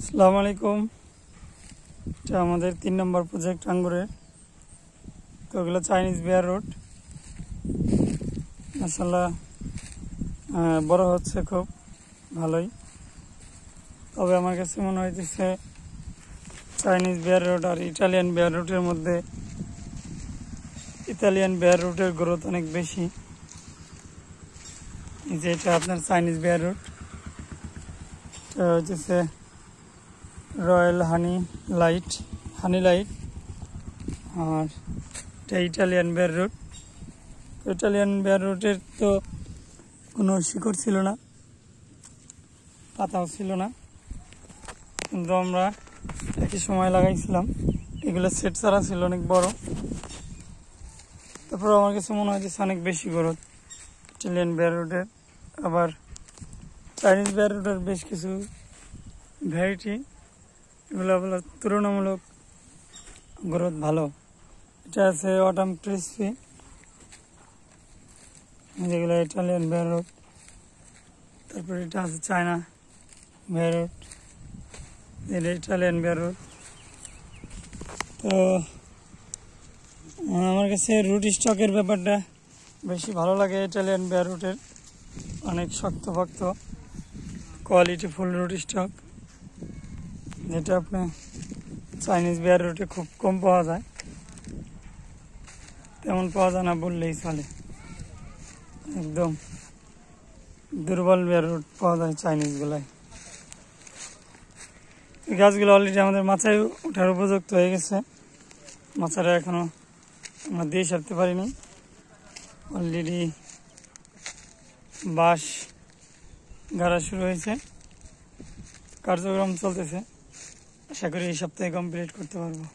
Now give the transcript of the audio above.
আসসালামু আলাইকুম। এটা আমাদের 3 নম্বর প্রজেক্ট আঙ্গুরের। তো ওগুলো চাইনিজ বিয়ার রুট, মাশাআল্লাহ বড় হচ্ছে খুব ভালোই। তবে আমার কাছে মনে হইতেছে চাইনিজ বিয়ার রুট আর ইটালিয়ান বিয়ার রুটের মধ্যে ইতালিয়ান বিয়ার রুটের গ্রোথ অনেক বেশি। এই যে এটা আপনার চাইনিজ বিয়ার রুট, এটা হচ্ছে রয়্যাল হানি লাইট, আর এটা ইটালিয়ান বিয়ার রুট। ইটালিয়ান বিয়ার রুটের তো কোনো শিকড় ছিল না, পাতাও ছিল না, কিন্তু আমরা একই সময় লাগাইছিলাম। এগুলো সেট ছাড়া ছিল, অনেক বড়। তারপর আমার কাছে মনে হয় যে অনেক বেশি গ্রোথ ইটালিয়ান বিয়ার রুটের। আবার চাইনিজ বিয়ার রুটের বেশ কিছু ভ্যারাইটি, এগুলো আপনার তুলনামূলক গ্রোথ ভালো। এটা আছে অটাম ক্রিসপি, যেগুলো ইটালিয়ান বিয়ার রুট। তারপর এটা আছে চায়না বিয়ার রুট, এটা ইটালিয়ান বিয়ার রুট। তো আমার কাছে রুট স্টকের ব্যাপারটা বেশি ভালো লাগে ইটালিয়ান বিয়ার রুটের। অনেক শক্তপোক্ত কোয়ালিটি ফুল রুট স্টক, যেটা আপনার চাইনিজ বিয়ার রুটে খুব কম পাওয়া যায়, তেমন পাওয়া যায় না বললেই চলে। একদম দুর্বল বিয়ার রুট পাওয়া যায় চাইনিজগুলায়। এই গাছগুলো অলরেডি আমাদের মাচায় ওঠার উপযুক্ত হয়ে গেছে। মাচাটা এখনো আমরা দিয়ে সারতে পারিনি। অলরেডি বাঁশ গাড়া শুরু হয়েছে, কার্যক্রম চলতেছে। আশা করি এই সপ্তাহে কমপ্লিট করতে পারবো।